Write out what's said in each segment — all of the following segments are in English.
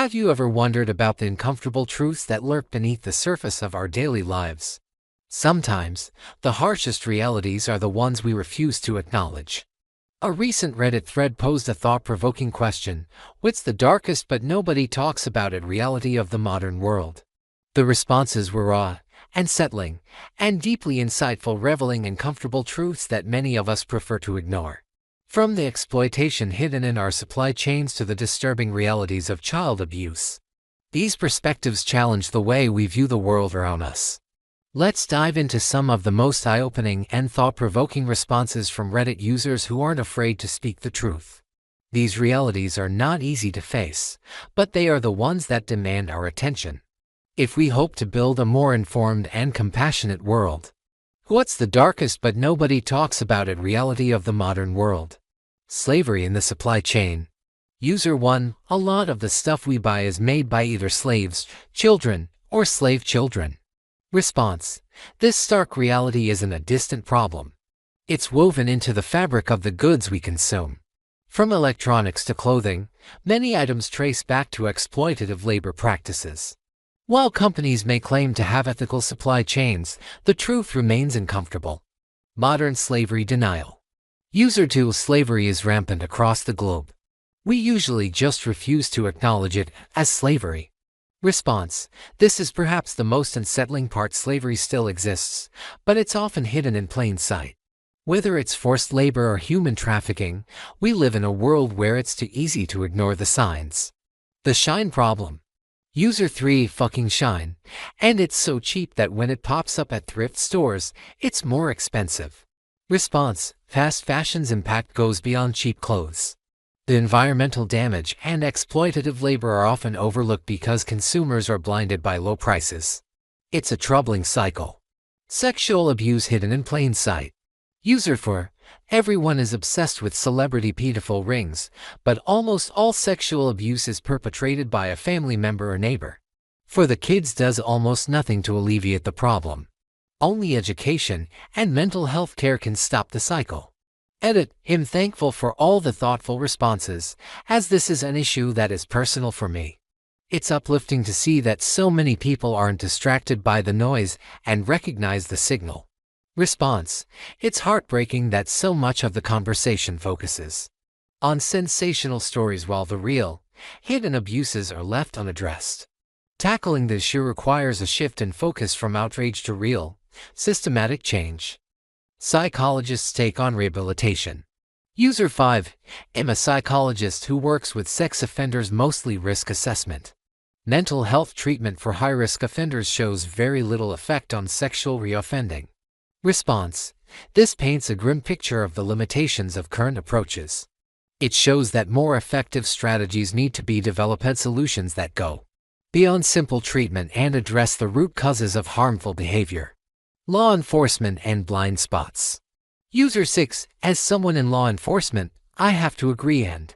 Have you ever wondered about the uncomfortable truths that lurk beneath the surface of our daily lives? Sometimes, the harshest realities are the ones we refuse to acknowledge. A recent Reddit thread posed a thought-provoking question: what's the darkest but nobody talks about it reality of the modern world? The responses were raw, unsettling, and deeply insightful, revealing uncomfortable truths that many of us prefer to ignore. From the exploitation hidden in our supply chains to the disturbing realities of child abuse, these perspectives challenge the way we view the world around us. Let's dive into some of the most eye-opening and thought-provoking responses from Reddit users who aren't afraid to speak the truth. These realities are not easy to face, but they are the ones that demand our attention if we hope to build a more informed and compassionate world. What's the darkest but nobody talks about it reality of the modern world? Slavery in the supply chain. User 1: a lot of the stuff we buy is made by either slaves, children, or slave children. Response: this stark reality isn't a distant problem. It's woven into the fabric of the goods we consume. From electronics to clothing, many items trace back to exploitative labor practices. While companies may claim to have ethical supply chains, the truth remains uncomfortable. Modern slavery denial. User 2: slavery is rampant across the globe. We usually just refuse to acknowledge it as slavery. Response: this is perhaps the most unsettling part. Slavery still exists, but it's often hidden in plain sight. Whether it's forced labor or human trafficking, we live in a world where it's too easy to ignore the signs. The shine problem. User 3: fucking shine. And it's so cheap that when it pops up at thrift stores, it's more expensive. Response: fast fashion's impact goes beyond cheap clothes. The environmental damage and exploitative labor are often overlooked because consumers are blinded by low prices. It's a troubling cycle. Sexual abuse hidden in plain sight. User 4: everyone is obsessed with celebrity pedophile rings, but almost all sexual abuse is perpetrated by a family member or neighbor. For the kids does almost nothing to alleviate the problem. Only education and mental health care can stop the cycle. Edit: I'm thankful for all the thoughtful responses, as this is an issue that is personal for me. It's uplifting to see that so many people aren't distracted by the noise and recognize the signal. Response: it's heartbreaking that so much of the conversation focuses on sensational stories while the real, hidden abuses are left unaddressed. Tackling this issue requires a shift in focus from outrage to real, systematic change. Psychologists take on rehabilitation. User 5: I'm a psychologist who works with sex offenders, mostly risk assessment. Mental health treatment for high-risk offenders shows very little effect on sexual reoffending. Response: this paints a grim picture of the limitations of current approaches. It shows that more effective strategies need to be developed, solutions that go beyond simple treatment and address the root causes of harmful behavior. Law enforcement and blind spots. User 6: as someone in law enforcement, I have to agree and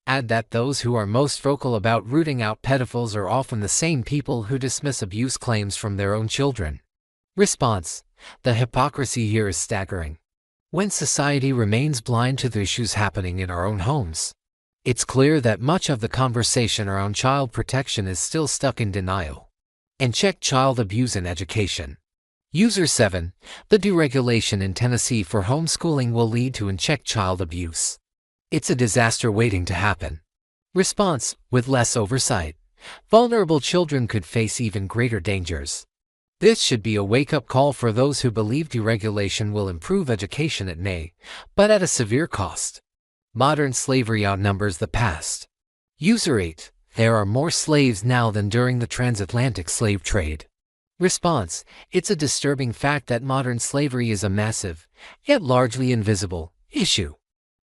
add that those who are most vocal about rooting out pedophiles are often the same people who dismiss abuse claims from their own children. Response: the hypocrisy here is staggering. When society remains blind to the issues happening in our own homes, it's clear that much of the conversation around child protection is still stuck in denial. And check child abuse in education. User 7: the deregulation in Tennessee for homeschooling will lead to unchecked child abuse. It's a disaster waiting to happen. Response: with less oversight, vulnerable children could face even greater dangers. This should be a wake-up call for those who believe deregulation will improve education. It may, but at a severe cost. Modern slavery outnumbers the past. User 8: there are more slaves now than during the transatlantic slave trade. Response: it's a disturbing fact that modern slavery is a massive, yet largely invisible, issue.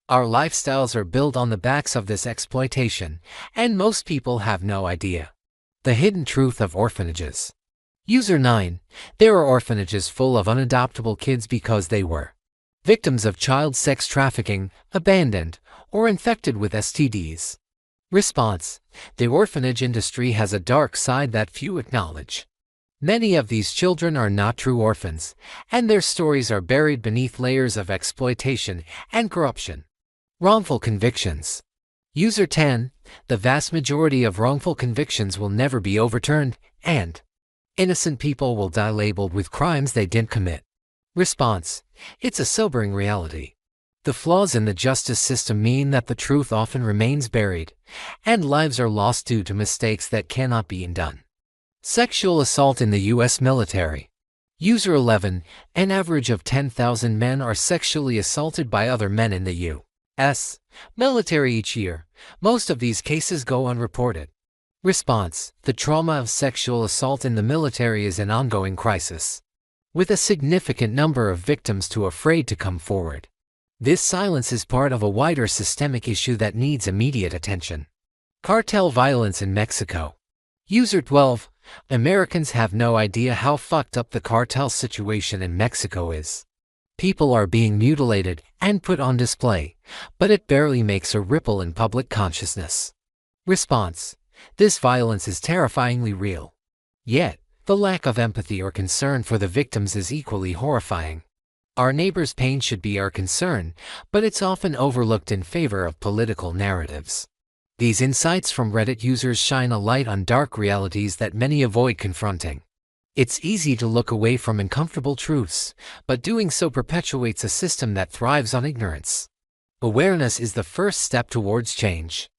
Our lifestyles are built on the backs of this exploitation, and most people have no idea. The hidden truth of orphanages. User 9: there are orphanages full of unadoptable kids because they were victims of child sex trafficking, abandoned, or infected with STDs. Response: the orphanage industry has a dark side that few acknowledge. Many of these children are not true orphans, and their stories are buried beneath layers of exploitation and corruption. Wrongful convictions. User 10. The vast majority of wrongful convictions will never be overturned, and innocent people will die labeled with crimes they didn't commit. Response. It's a sobering reality. The flaws in the justice system mean that the truth often remains buried, and lives are lost due to mistakes that cannot be undone. Sexual assault in the U.S. military. User 11. An average of 10,000 men are sexually assaulted by other men in the U.S. military each year. Most of these cases go unreported. Response. The trauma of sexual assault in the military is an ongoing crisis, with a significant number of victims too afraid to come forward. This silence is part of a wider systemic issue that needs immediate attention. Cartel violence in Mexico. User 12. Americans have no idea how fucked up the cartel situation in Mexico is. People are being mutilated and put on display, but it barely makes a ripple in public consciousness. Response. This violence is terrifyingly real. Yet, the lack of empathy or concern for the victims is equally horrifying. Our neighbors' pain should be our concern, but it's often overlooked in favor of political narratives. These insights from Reddit users shine a light on dark realities that many avoid confronting. It's easy to look away from uncomfortable truths, but doing so perpetuates a system that thrives on ignorance. Awareness is the first step towards change.